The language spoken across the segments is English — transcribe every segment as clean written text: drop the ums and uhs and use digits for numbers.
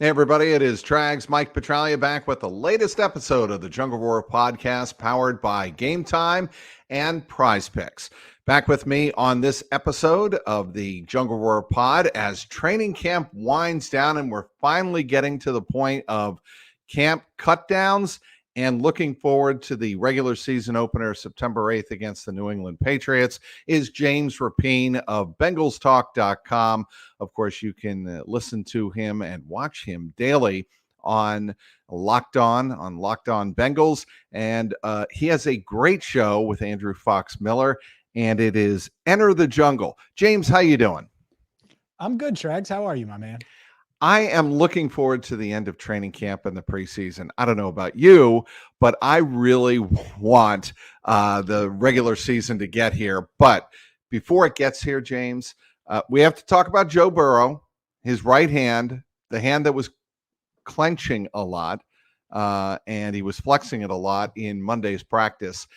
Hey, everybody, it is Trags, Mike Petralia back with the latest episode of the Jungle Roar podcast powered by Game Time and Prize Picks. Back with me on this episode of the Jungle Roar pod as training camp winds down and we're finally getting to the point of camp cutdowns and looking forward to the regular season opener September 8th against the New England Patriots is James Rapien of BengalsTalk.com. Of course, you can listen to him and watch him daily on LockedOn Bengals. And he has a great show with Andrew Fox Miller, and it is Enter the Jungle. James, how you doing? I'm good, Trags. How are you, my man? I am looking forward to the end of training camp and the preseason. I don't know about you, but I really want the regular season to get here. But before it gets here, James, we have to talk about Joe Burrow, his right hand, the hand that was clenching a lot, and he was flexing it a lot in Monday's practice.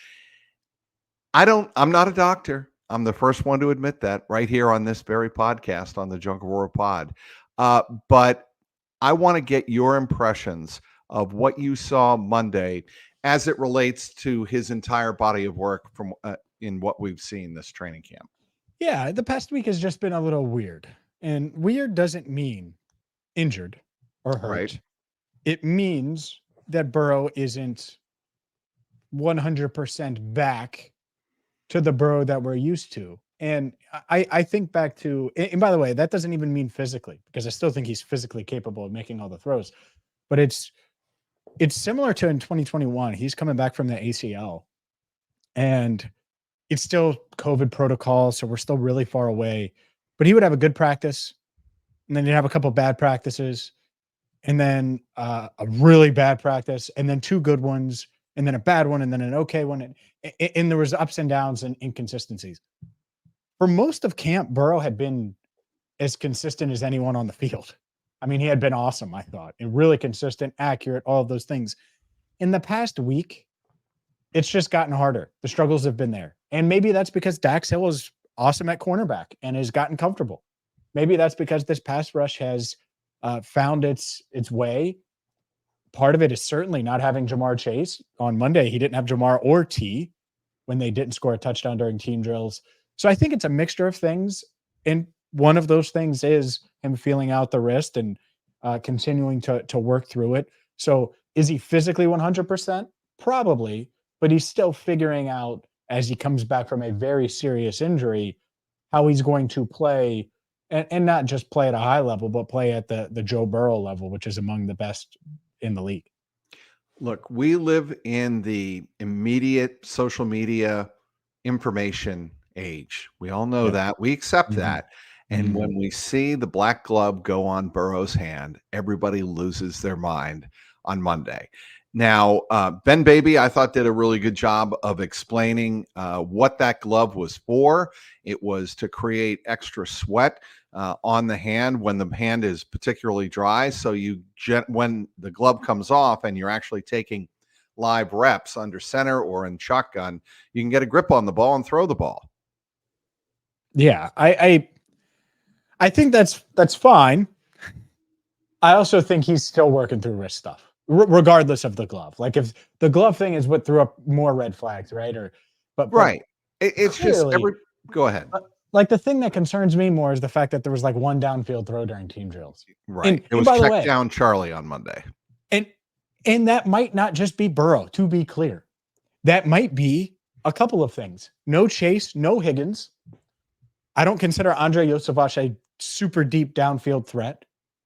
I'm not a doctor. I'm the first one to admit that right here on this very podcast on the Jungle Roar pod. But I want to get your impressions of what you saw Monday as it relates to his entire body of work from in what we've seen this training camp. Yeah, the past week has just been a little weird. And weird doesn't mean injured or hurt. Right. It means that Burrow isn't 100% back to the Burrow that we're used to. And I think back to, and by the way, that doesn't even mean physically, because I still think he's physically capable of making all the throws. But it's similar to in 2021. He's coming back from the ACL. And it's still COVID protocol, so we're still really far away. But he would have a good practice, and then you'd have a couple bad practices, and then a really bad practice, and then two good ones, and then a bad one, and then an okay one. And there was ups and downs and inconsistencies. For most of camp, Burrow had been as consistent as anyone on the field. I mean, he had been awesome, I thought, and really consistent, accurate, all of those things. In the past week, it's just gotten harder. The struggles have been there. And maybe that's because Dax Hill is awesome at cornerback and has gotten comfortable. Maybe that's because this pass rush has found its way. Part of it is certainly not having Jamar Chase. On Monday, he didn't have Jamar or T when they didn't score a touchdown during team drills. So I think it's a mixture of things. And one of those things is him feeling out the wrist and continuing to work through it. So is he physically 100%? Probably. But he's still figuring out, as he comes back from a very serious injury, how he's going to play, and not just play at a high level, but play at the Joe Burrow level, which is among the best in the league. Look, we live in the immediate social media information age. We all know that. We accept that. And when we see the black glove go on Burrow's hand, everybody loses their mind on Monday. Now, Ben Baby, I thought, did a really good job of explaining what that glove was for. It was to create extra sweat on the hand when the hand is particularly dry. So when the glove comes off and you're actually taking live reps under center or in shotgun, you can get a grip on the ball and throw the ball. Yeah, I think that's fine. I also think he's still working through wrist stuff, regardless of the glove. Like, if the glove thing is what threw up more red flags, right? But right. It's clearly, just go ahead. Like, the thing that concerns me more is the fact that there was like one downfield throw during team drills. Right. It was check down Charlie on Monday. And that might not just be Burrow, to be clear. That might be a couple of things. No Chase, no Higgins. I don't consider Andre Yosevich a super deep downfield threat.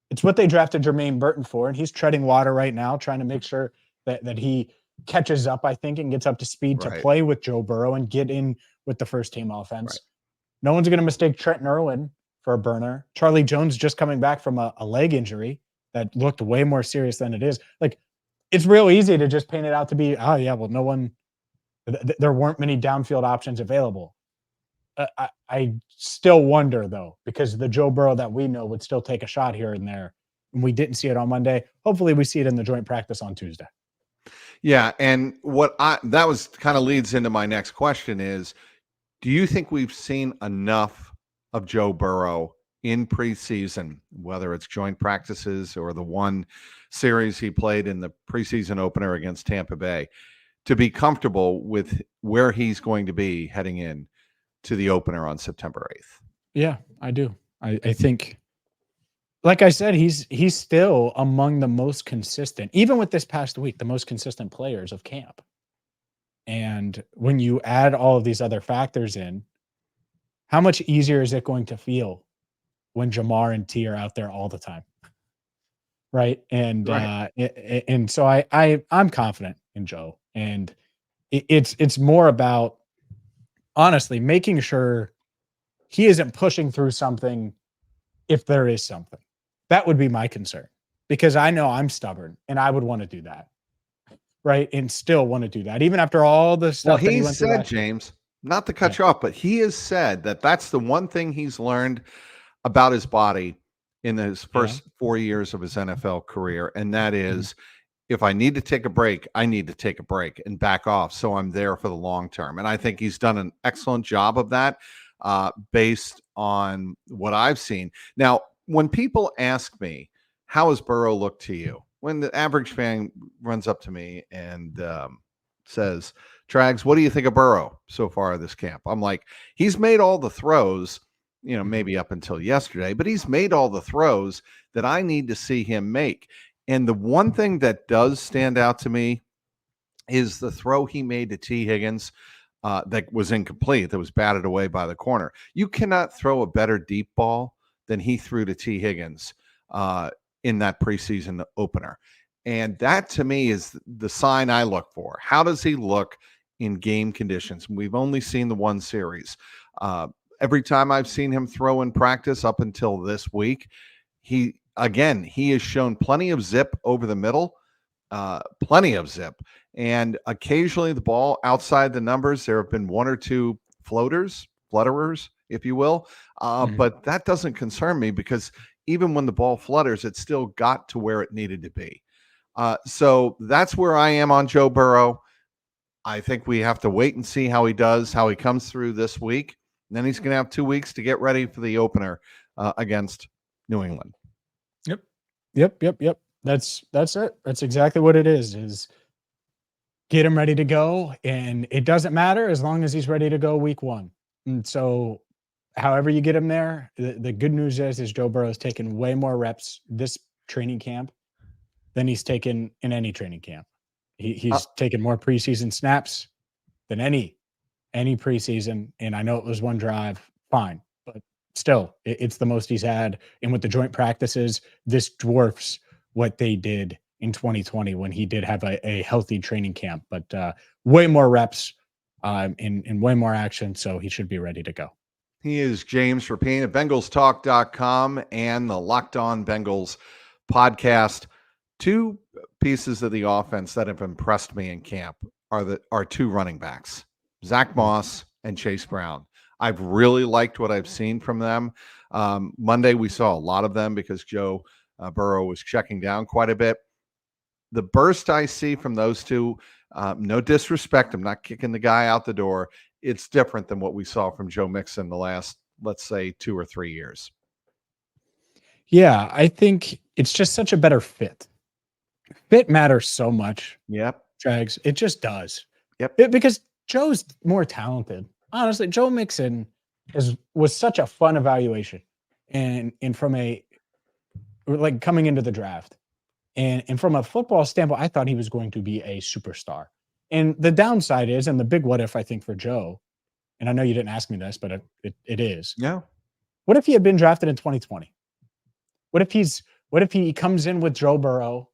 It's what they drafted Jermaine Burton for, and he's treading water right now, trying to make sure that he catches up, I think, and gets up to speed to play with Joe Burrow and get in with the first team offense. Right. No one's going to mistake Trenton Irwin for a burner. Charlie Jones just coming back from a leg injury that looked way more serious than it is. Like, it's real easy to just paint it out to be, there weren't many downfield options available. I still wonder, though, because the Joe Burrow that we know would still take a shot here and there, and we didn't see it on Monday. Hopefully we see it in the joint practice on Tuesday. Yeah, and that was kind of leads into my next question is, do you think we've seen enough of Joe Burrow in preseason, whether it's joint practices or the one series he played in the preseason opener against Tampa Bay, to be comfortable with where he's going to be heading in to the opener on September 8th? Yeah, I do. I think, like I said, he's still among the most consistent, even with this past week, the most consistent players of camp. And when you add all of these other factors in, how much easier is it going to feel when Jamar and T are out there all the time? Right. And Right. and so I'm confident in Joe. And it's more about honestly making sure he isn't pushing through something if there is something. That would be my concern, because I know I'm stubborn and I would want to do that. Right. And still want to do that, even after all the Well, stuff that he he's went through said, last year. James, not to Yeah. cut you off, but he has said that that's the one thing he's learned about his body in his Yeah. first 4 years of his NFL career. And that Mhm. is, if I need to take a break, I need to take a break and back off so I'm there for the long term. And I think he's done an excellent job of that based on what I've seen. Now, when people ask me, how has Burrow looked to you? When the average fan runs up to me and says, Trags, what do you think of Burrow so far this camp? I'm like, he's made all the throws, Mhm. maybe up until yesterday, but he's made all the throws that I need to see him make. And the one thing that does stand out to me is the throw he made to T. Higgins that was incomplete, that was batted away by the corner. You cannot throw a better deep ball than he threw to T. Higgins in that preseason opener. And that to me is the sign I look for. How does he look in game conditions? We've only seen the one series. Every time I've seen him throw in practice up until this week, he has shown plenty of zip over the middle, plenty of zip, and occasionally the ball outside the numbers. There have been one or two flutterers, if you will, Mhm. but that doesn't concern me because even when the ball flutters, it still got to where it needed to be. So that's where I am on Joe Burrow. I think we have to wait and see how he does, how he comes through this week. And then he's going to have 2 weeks to get ready for the opener against New England. Yep. Yep. That's it. That's exactly what it is get him ready to go. And it doesn't matter as long as he's ready to go week one. And so however you get him there, the good news is Joe Burrow has taken way more reps this training camp than he's taken in any training camp. Uh, He's taken more preseason snaps than any preseason. And I know it was one drive, fine, but still, it's the most he's had. And with the joint practices, this dwarfs what they did in 2020 when he did have a healthy training camp, but way more reps and way more action. So he should be ready to go. He is James Rapien at BengalsTalk.com and the Locked On Bengals podcast. Two pieces of the offense that have impressed me in camp are two running backs, Zach Moss and Chase Brown. I've really liked what I've seen from them. Monday, we saw a lot of them because Joe Burrow was checking down quite a bit. The burst I see from those two, no disrespect, I'm not kicking the guy out the door. It's different than what we saw from Joe Mixon the last, let's say, 2 or 3 years. Yeah, I think it's just such a better fit. Fit matters so much, Yep. Trags. It just does. Yep. Because Joe's more talented. Honestly, Joe Mixon was such a fun evaluation. And from a like coming into the draft. And from a football standpoint, I thought he was going to be a superstar. And the downside is, and the big what if I think for Joe, and I know you didn't ask me this, but it is. Yeah. What if he had been drafted in 2020? What if he comes in with Joe Burrow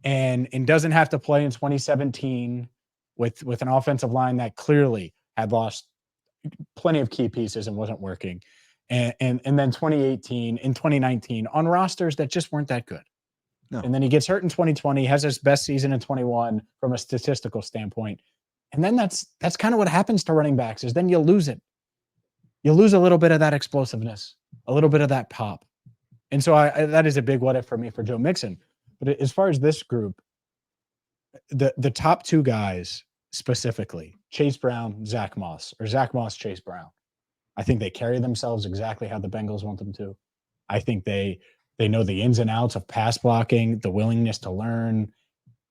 and doesn't have to play in 2017 with an offensive line that clearly had lost plenty of key pieces and wasn't working. And then 2018 and 2019 on rosters that just weren't that good. No. And then he gets hurt in 2020, has his best season in 21 from a statistical standpoint. And then that's kind of what happens to running backs is then you lose it. You lose a little bit of that explosiveness, a little bit of that pop. And so that is a big what if for me for Joe Mixon. But as far as this group, the top two guys specifically, Chase Brown, Zach Moss, or Zach Moss, Chase Brown. I think they carry themselves exactly how the Bengals want them to. I think they know the ins and outs of pass blocking, the willingness to learn,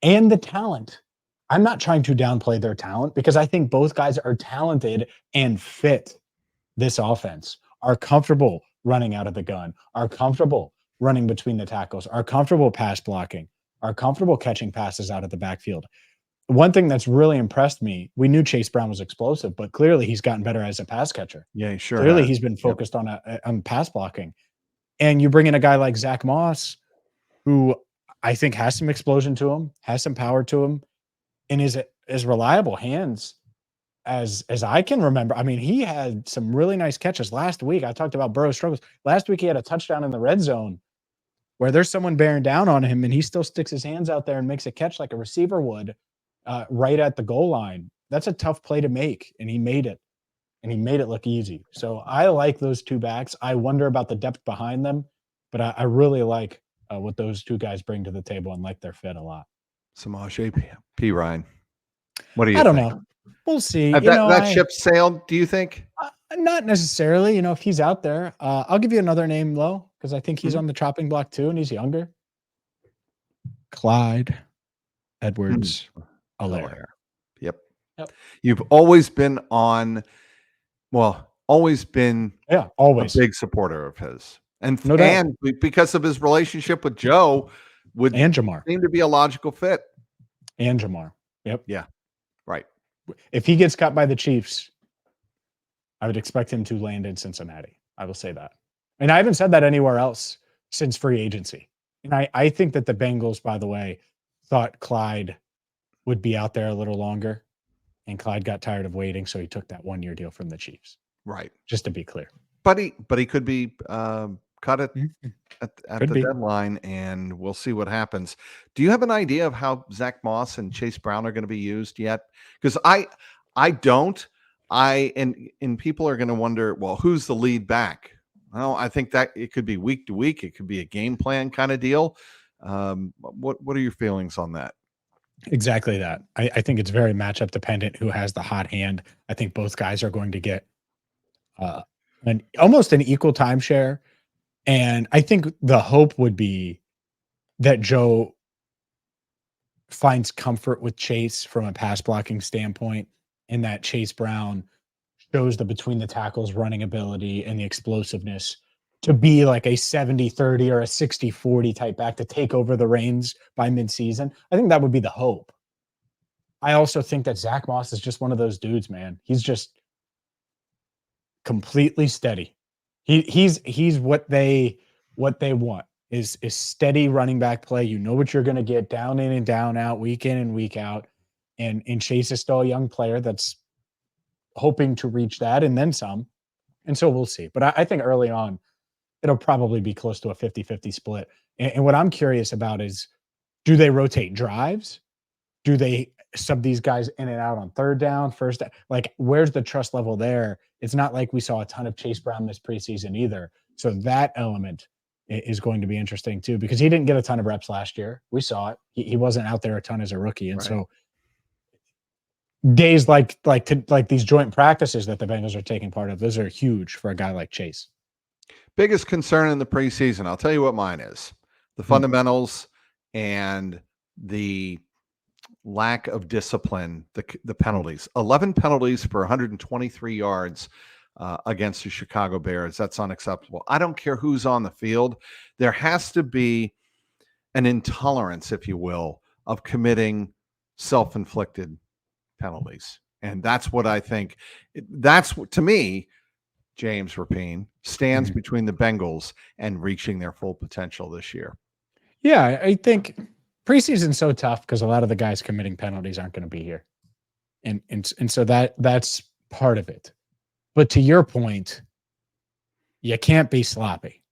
and the talent. I'm not trying to downplay their talent because I think both guys are talented and fit this offense, are comfortable running out of the gun, are comfortable running between the tackles, are comfortable pass blocking, are comfortable catching passes out of the backfield. One thing that's really impressed me, we knew Chase Brown was explosive, but clearly he's gotten better as a pass catcher. Yeah, he sure Clearly has. he's been Yep. focused on pass blocking. And you bring in a guy like Zach Moss, who I think has some explosion to him, has some power to him, and is as reliable hands as I can remember. I mean, he had some really nice catches last week. I talked about Burrow's struggles. Last week he had a touchdown in the red zone where there's someone bearing down on him, and he still sticks his hands out there and makes a catch like a receiver would, right at the goal line. That's a tough play to make, and he made it. And he made it look easy. So I like those two backs. I wonder about the depth behind them, but I really like what those two guys bring to the table and like their fit a lot. Samaje P. Ryan. What do you I don't think? know. We'll see. Have that ship sailed, do you think? Not necessarily. If he's out there, I'll give you another name, though, because I think he's Mhm. on the chopping block too, and he's younger. Clyde Edwards Alaire. Yep. Yep. You've always been always been Yeah, a always. big supporter of his. And No doubt. because of his relationship with Joe, would And Jamar. seem to be a logical fit. And Jamar. Yep. Yeah. Right. If he gets cut by the Chiefs, I would expect him to land in Cincinnati. I will say that. And I haven't said that anywhere else since free agency. And I think that the Bengals, by the way, thought Clyde would be out there a little longer. And Clyde got tired of waiting, so he took that 1-year deal from the Chiefs. Right. Just to be clear. But he could be cut at Could the be. deadline, and we'll see what happens. Do you have an idea of how Zach Moss and Chase Brown are going to be used yet? Because I don't. And people are going to wonder, well, who's the lead back? Well, I think that it could be week to week. It could be a game plan kind of deal. What are your feelings on that? Exactly that. I think it's very matchup dependent who has the hot hand. I think both guys are going to get almost an equal timeshare. And I think the hope would be that Joe finds comfort with Chase from a pass blocking standpoint, and that Chase Brown shows the between the tackles running ability and the explosiveness to be like a 70-30 or a 60-40 type back to take over the reins by midseason. I think that would be the hope. I also think that Zach Moss is just one of those dudes, man. He's just completely steady. He's what they want is steady running back play. You know what you're going to get down in and down out, week in and week out. And Chase is still a young player that's hoping to reach that and then some. And so we'll see. But I think early on, it'll probably be close to a 50-50 split. And what I'm curious about is, do they rotate drives? Do they sub these guys in and out on third down, first down? Like, where's the trust level there? It's not like we saw a ton of Chase Brown this preseason either. So that element is going to be interesting too, because he didn't get a ton of reps last year. We saw it. He wasn't out there a ton as a rookie. And so days like these joint practices that the Bengals are taking part of, those are huge for a guy like Chase. Biggest concern in the preseason, I'll tell you what mine is. The fundamentals and the lack of discipline, the penalties. 11 penalties for 123 yards against the Chicago Bears. That's unacceptable. I don't care who's on the field. There has to be an intolerance, if you will, of committing self-inflicted penalties. And that's what I think. That's, to me, James Rapien, stands between the Bengals and reaching their full potential this year. Yeah, I think preseason's so tough because a lot of the guys committing penalties aren't going to be here. And so that's part of it. But to your point, you can't be sloppy.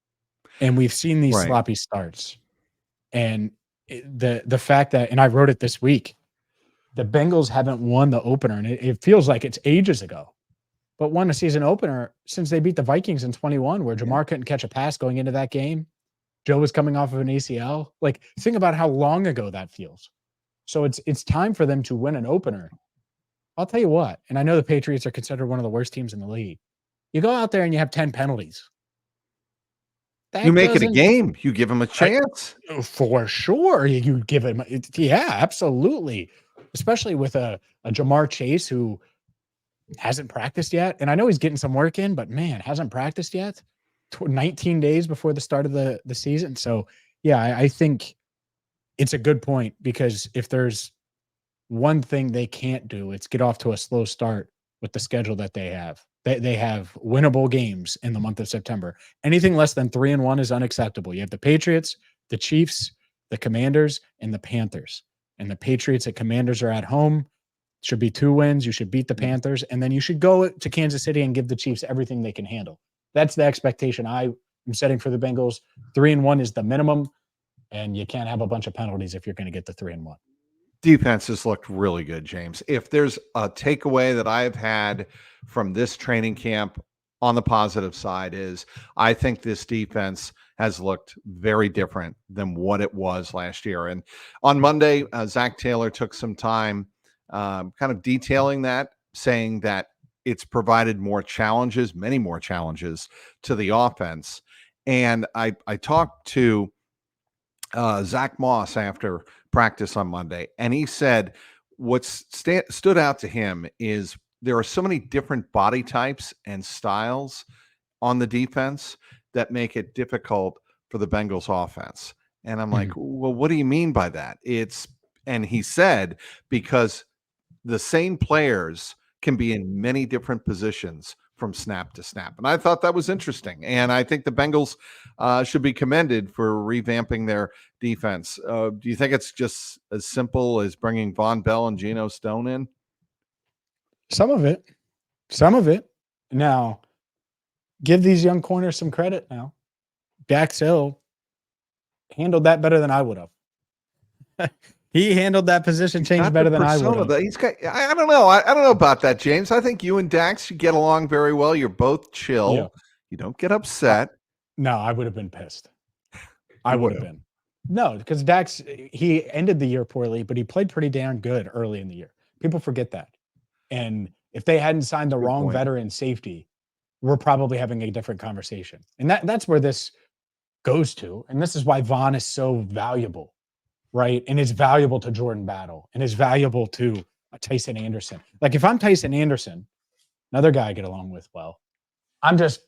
And we've seen these sloppy starts. And the fact that, and I wrote it this week, the Bengals haven't won the opener, and it feels like it's ages ago, but won a season opener since they beat the Vikings in 21, where Jamar couldn't catch a pass going into that game. Joe was coming off of an ACL. Like, think about how long ago that feels. So it's time for them to win an opener. I'll tell you what, and I know the Patriots are considered one of the worst teams in the league. You go out there and you have 10 penalties. You that make it a doesn't game. You give him a chance. for sure. You give him, yeah, absolutely. Especially with a Jamar Chase who hasn't practiced yet. And I know he's getting some work in, but man, hasn't practiced yet. 19 days before the start of the season. So yeah, I think it's a good point because if there's one thing they can't do, it's get off to a slow start with the schedule that they have. They have winnable games in the month of September. Anything less than 3-1 is unacceptable. You have the Patriots, the Chiefs, the Commanders, and the Panthers. And the Patriots and Commanders are at home. Should be 2 wins. You should beat the Panthers, and then you should go to Kansas City and give the Chiefs everything they can handle. That's the expectation I am setting for the Bengals. 3-1 is the minimum, and you can't have a bunch of penalties if you're going to get the 3-1. Defense has looked really good, James. If there's a takeaway that I've had from this training camp on the positive side is I think this defense has looked very different than what it was last year. And on Monday, Zach Taylor took some time kind of detailing that, saying that it's provided more challenges, many more challenges to the offense. And I talked to Zach Moss after practice on Monday, and he said what stood out to him is there are so many different body types and styles on the defense that make it difficult for the Bengals offense. And I'm like, well, what do you mean by that? And he said, because the same players can be in many different positions from snap to snap. And I thought that was interesting. And I think the Bengals should be commended for revamping their defense. Do you think it's just as simple as bringing Von Bell and Geno Stone in? Some of it. Now, give these young corners some credit now. Dax Hill handled that better than I would have. He handled that position change better than I would have. He's got, I don't know. I don't know about that, James. I think you and Dax should get along very well. You're both chill. Yeah. You don't get upset. No, I would have been pissed. I would have been. No, because Dax, he ended the year poorly, but he played pretty damn good early in the year. People forget that. And if they hadn't signed the wrong veteran safety, we're probably having a different conversation. And that's where this goes to. And this is why Vaughn is so valuable, right? And is valuable to Jordan Battle and is valuable to Tyson Anderson. Like if I'm Tyson Anderson, another guy I get along with well, I'm just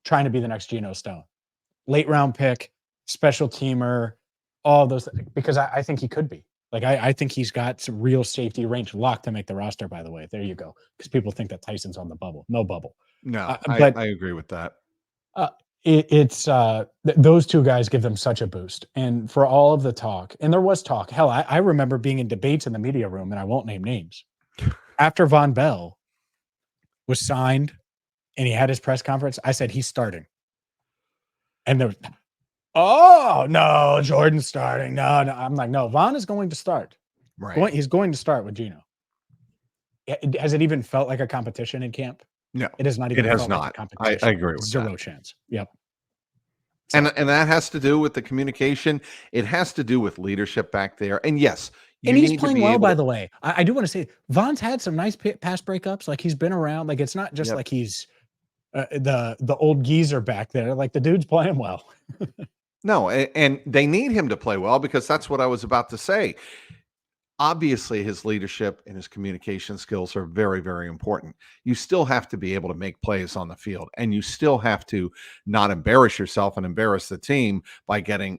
trying to be the next Geno Stone. Late round pick, special teamer, all those, because I think he could be. Like I think he's got some real safety range. Locked to make the roster, by the way. There you go. Because people think that Tyson's on the bubble. No bubble. No, but I agree with that. Those two guys give them such a boost. And for all of the talk, and there was talk. Hell, I remember being in debates in the media room, and I won't name names. After Von Bell was signed and he had his press conference, I said, he's starting. And there was, oh, no, Jordan's starting. No. I'm like, no, Von is going to start. Right. He's going to start with Geno. Has it even felt like a competition in camp? No, it has not even. It has felt not. Like a competition. I agree with Zero that. chance. Yep. So. And that has to do with the communication. It has to do with leadership back there. And yes, and he's playing well, by the way. I do want to say Von's had some nice pass breakups. Like he's been around. Like it's not just like he's the old geezer back there. Like the dude's playing well. No, and they need him to play well because that's what I was about to say. Obviously, his leadership and his communication skills are very, very important. You still have to be able to make plays on the field, and you still have to not embarrass yourself and embarrass the team by getting,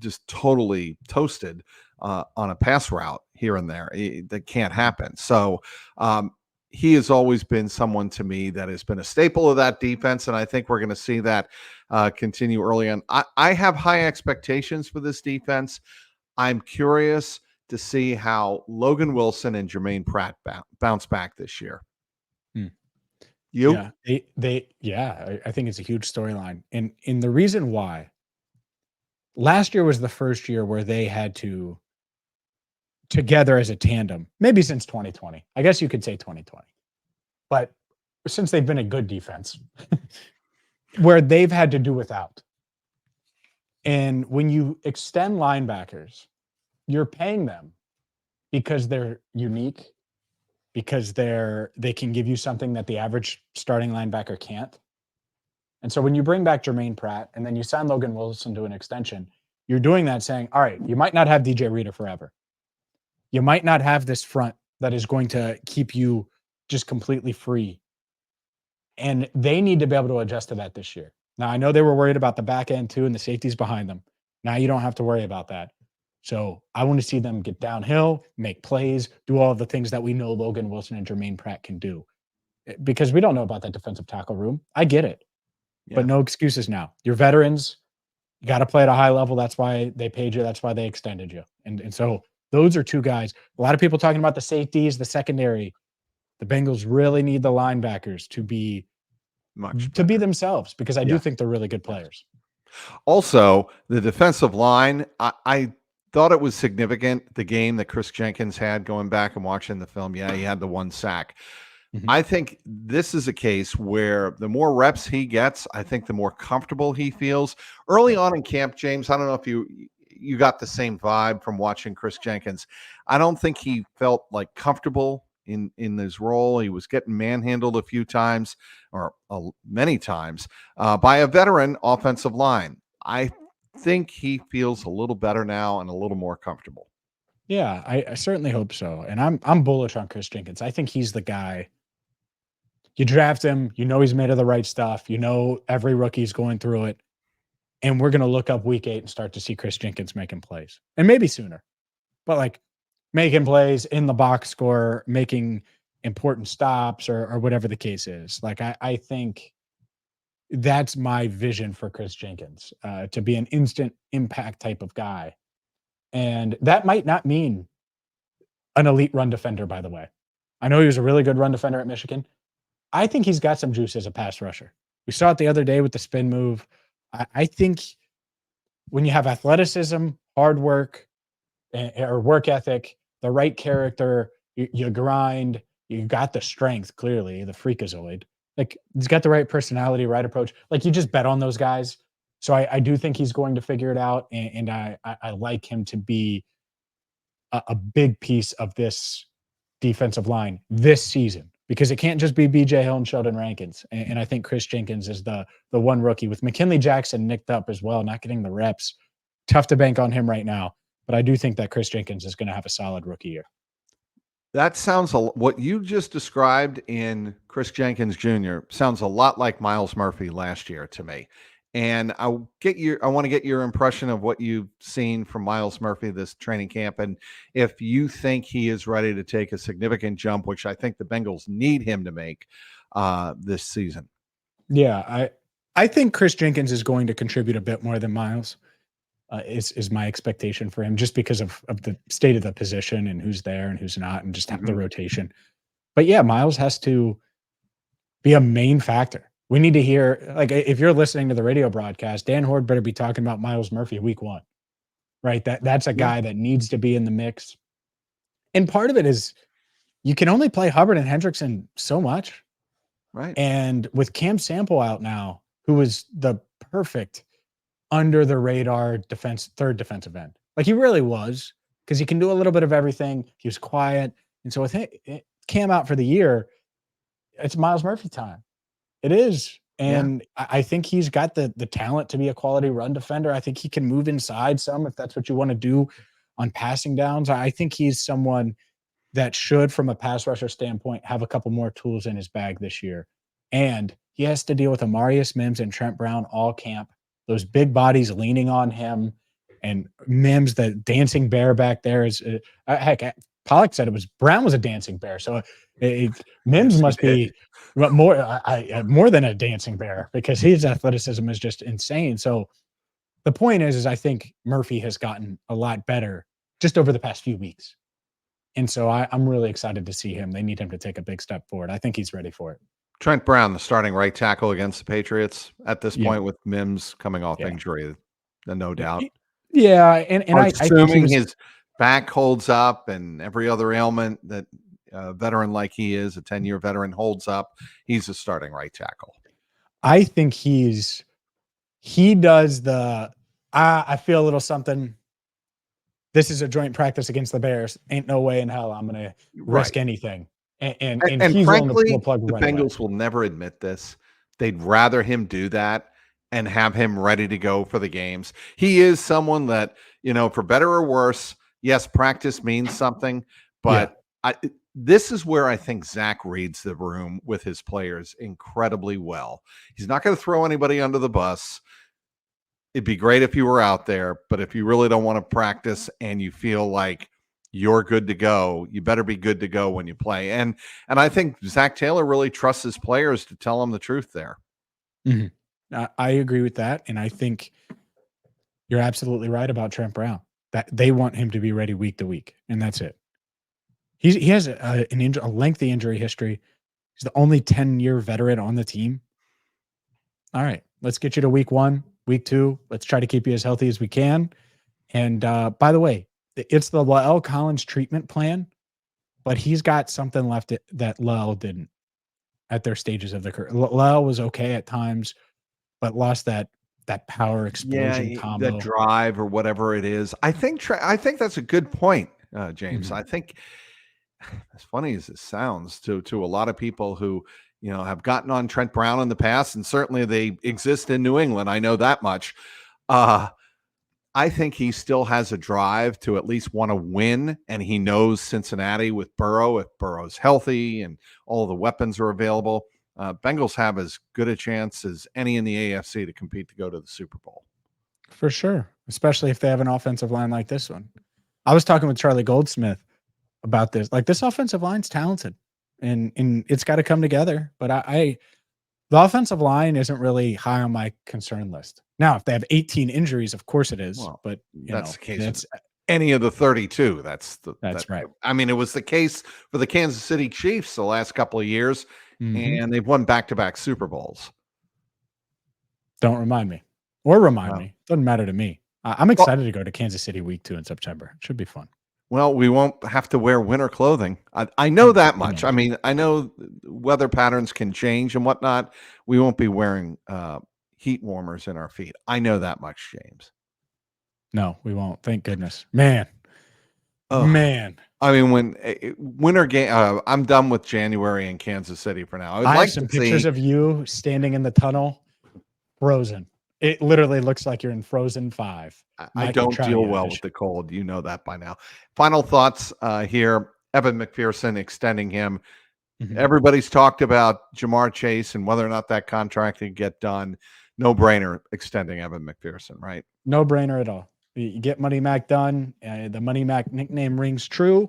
just totally toasted on a pass route here and there. That can't happen. So he has always been someone to me that has been a staple of that defense, and I think we're going to see that continue early on. I have high expectations for this defense. I'm curious to see how Logan Wilson and Jermaine Pratt bounce back this year. You? Yeah, I think it's a huge storyline. And the reason why last year was the first year where they had to together as a tandem, maybe since 2020. I guess you could say 2020. But since they've been a good defense, where they've had to do without. And when you extend linebackers, you're paying them because they're unique, because they can give you something that the average starting linebacker can't. And so when you bring back Jermaine Pratt and then you sign Logan Wilson to an extension, you're doing that saying, all right, you might not have DJ Reader forever. You might not have this front that is going to keep you just completely free. And they need to be able to adjust to that this year. Now, I know they were worried about the back end too and the safeties behind them. Now you don't have to worry about that. So I want to see them get downhill, make plays, do all of the things that we know Logan Wilson and Jermaine Pratt can do. Because we don't know about that defensive tackle room. I get it. Yeah. But no excuses now. You're veterans. You got to play at a high level. That's why they paid you. That's why they extended you. And so those are two guys. A lot of people talking about the safeties, the secondary. The Bengals really need the linebackers to be themselves, because I do think they're really good players. Also, the defensive line, I thought it was significant, the game that Chris Jenkins had, going back and watching the film. Yeah, he had the one sack. Mm-hmm. I think this is a case where the more reps he gets, I think the more comfortable he feels. Early on in camp, James, I don't know if you got the same vibe from watching Chris Jenkins. I don't think he felt like comfortable in his role. He was getting manhandled a few times, or many times, by a veteran offensive line. I think he feels a little better now and a little more comfortable. Yeah, I certainly hope so. And I'm bullish on Chris Jenkins. I think he's the guy. You draft him, you know he's made of the right stuff. You know every rookie's going through it. And we're going to look up week 8 and start to see Chris Jenkins making plays. And maybe sooner. But like making plays in the box score, making important stops or whatever the case is. Like I think that's my vision for Chris Jenkins, to be an instant impact type of guy. And that might not mean an elite run defender, by the way. I know he was a really good run defender at Michigan. I think he's got some juice as a pass rusher. We saw it the other day with the spin move. I think when you have athleticism, hard work, or work ethic, the right character, you grind, you got the strength, clearly, the freakazoid. Like, he's got the right personality, right approach. Like, you just bet on those guys. So I do think he's going to figure it out. And I like him to be a big piece of this defensive line this season, because it can't just be BJ Hill and Sheldon Rankins. And I think Chris Jenkins is the one rookie, with McKinley Jackson nicked up as well, not getting the reps. Tough to bank on him right now, but I do think that Chris Jenkins is going to have a solid rookie year. That sounds what you just described in Chris Jenkins Jr. sounds a lot like Myles Murphy last year to me. And I want to get your impression of what you've seen from Myles Murphy this training camp, and if you think he is ready to take a significant jump, which I think the Bengals need him to make this season. Yeah, I think Chris Jenkins is going to contribute a bit more than Myles. Is my expectation for him, just because of the state of the position and who's there and who's not, and just the rotation. But yeah, Myles has to be a main factor. We need to hear, like, if you're listening to the radio broadcast, Dan Horde better be talking about Myles Murphy week 1, right? That's a guy that needs to be in the mix. And part of it is you can only play Hubbard and Hendrickson so much. Right. And with Cam Sample out now, who was the perfect under the radar third defensive end. Like, he really was, because he can do a little bit of everything. He was quiet. And so with Cam out for the year, it's Myles Murphy time. It is. And I think he's got the talent to be a quality run defender. I think he can move inside some, if that's what you want to do on passing downs. I think he's someone that should, from a pass rusher standpoint, have a couple more tools in his bag this year. And he has to deal with Amarius Mims and Trent Brown all camp. Those big bodies leaning on him, and Mims, the dancing bear back there, is heck. Pollock said Brown was a dancing bear, so Mims must be more than a dancing bear, because his athleticism is just insane. So the point is I think Murphy has gotten a lot better just over the past few weeks, and so I'm really excited to see him. They need him to take a big step forward. I think he's ready for it. Trent Brown, the starting right tackle against the Patriots at this point, with Mims coming off injury, no doubt. Yeah, and assuming his back holds up and every other ailment that a veteran like he is, a 10-year veteran, holds up, he's a starting right tackle. I think he does I feel a little something. This is a joint practice against the Bears. Ain't no way in hell I'm going to risk anything. And he's frankly, willing to pull a plug the right Bengals away. will never admit this. they'd rather him do that and have him ready to go for the games. He is someone that, for better or worse, yes, practice means something, Yeah. but this is where I think Zach reads the room with his players incredibly well. He's not going to throw anybody under the bus. It'd be great if you were out there, but if you really don't want to practice and you feel like you're good to go, you better be good to go when you play. And I think Zach Taylor really trusts his players to tell him the truth there. Mhm. I agree with that, and I think you're absolutely right about Trent Brown. That they want him to be ready week to week, and that's it. He has a lengthy injury history. He's the only 10-year veteran on the team. All right, let's get you to week 1, week 2. Let's try to keep you as healthy as we can. And by the way, it's the La'el Collins treatment plan, but he's got something left that La'el didn't at their stages of the career. La'el was okay at times, but lost that power explosion The combo. drive or whatever it is. I think that's a good point, James. Mhm. I think, as funny as it sounds to a lot of people who have gotten on Trent Brown in the past, and certainly they exist in New England. I know that much. I think he still has a drive to at least want to win, and he knows Cincinnati with Burrow, if Burrow's healthy and all the weapons are available, Bengals have as good a chance as any in the AFC to compete to go to the Super Bowl. For sure, especially if they have an offensive line like this one. I was talking with Charlie Goldsmith about this. Like, this offensive line's talented, and it's got to come together. But the offensive line isn't really high on my concern list. Now, if they have 18 injuries, of course it is. Well, But that's the case that's with any of the 32. That's right. I mean, it was the case for the Kansas City Chiefs the last couple of years, Mhm. and they've won back-to-back Super Bowls. Don't remind me, or remind Wow. me. Doesn't matter to me. I'm Well, excited to go to Kansas City week 2 in September. It should be fun. well, we won't have to wear winter clothing. I know that I much. know. I mean, I know weather patterns can change and whatnot. We won't be wearing heat warmers in our feet. I know that much, James. No, we won't. Thank goodness. Man. Oh, Man. I mean, when winter game, I'm done with January in Kansas City for now. I would I have like to some pictures see. of you standing in the tunnel, frozen. It literally looks like you're in Frozen 5. I Mike don't deal Petraglia well with edition. the cold. You know that by now. Final thoughts here. Evan McPherson extending him. Mhm. Everybody's talked about Jamar Chase and whether or not that contract can get done. No brainer extending Evan McPherson, right? No brainer at all. You get Money Mac done. The Money Mac nickname rings true.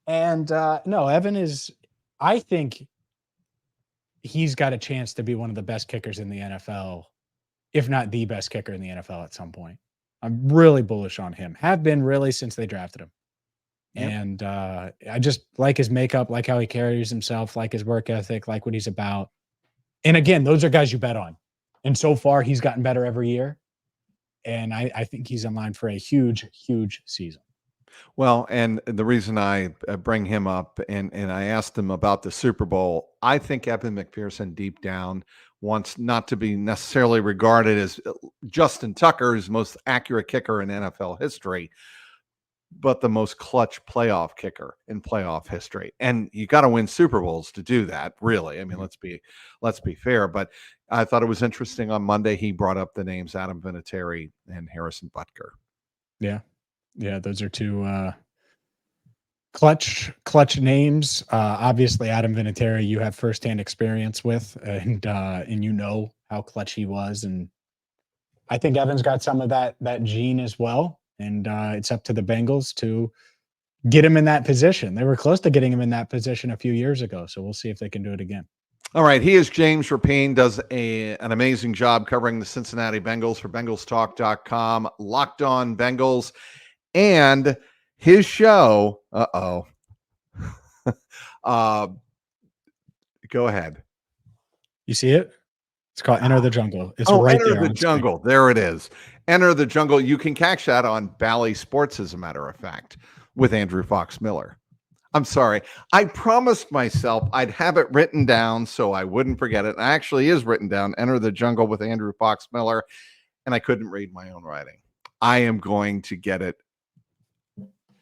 And no, Evan is, I think he's got a chance to be one of the best kickers in the NFL, if not the best kicker in the NFL at some point. I'm really bullish on him. Have been really since they drafted him. Yep. And I just like his makeup, like how he carries himself, like his work ethic, like what he's about. And again, those are guys you bet on. And so far, he's gotten better every year. And I think he's in line for a huge, huge season. Well, and the reason I bring him up and I asked him about the Super Bowl, I think Evan McPherson deep down wants not to be necessarily regarded as Justin Tucker's most accurate kicker in NFL history, but the most clutch playoff kicker in playoff history. And you got to win Super Bowls to do that, really. I mean, Mhm. let's be fair. But I thought it was interesting on Monday he brought up the names Adam Vinatieri and Harrison Butker. Yeah. Yeah. Those are two clutch names. Obviously, Adam Vinatieri, you have firsthand experience with, and you know how clutch he was. And I think Evan's got some of that gene as well. And it's up to the Bengals to get him in that position. They were close to getting him in that position a few years ago. So we'll see if they can do it again. All right, he is James Rapien, does an amazing job covering the Cincinnati Bengals for BengalsTalk.com, Locked On Bengals, and his show. Uh, go ahead. You see it? It's called Enter the Jungle. It's Oh, right Enter there the on screen. Jungle. There it is. Enter the Jungle. You can catch that on Bally Sports, as a matter of fact, with Andrew Fox Miller. I'm sorry. I promised myself I'd have it written down so I wouldn't forget it. It actually is written down. Enter the Jungle with Andrew Fox Miller. And I couldn't read my own writing. I am going to get it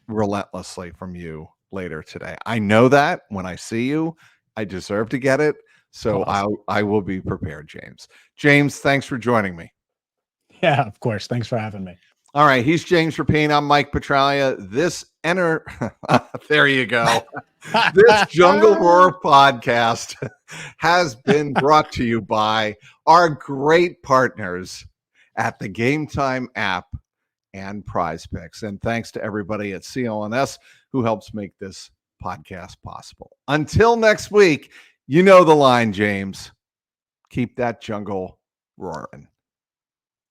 relentlessly from you later today. I know that when I see you, I deserve to get it, So Awesome. I will be prepared, James. James, thanks for joining me. Yeah, of course. Thanks for having me. All right, he's James Rapien. I'm Mike Petralia. There you go. This Jungle Roar podcast has been brought to you by our great partners at the Game Time app and Prize Picks. And thanks to everybody at CLNS who helps make this podcast possible. Until next week, you know the line, James. Keep that jungle roaring.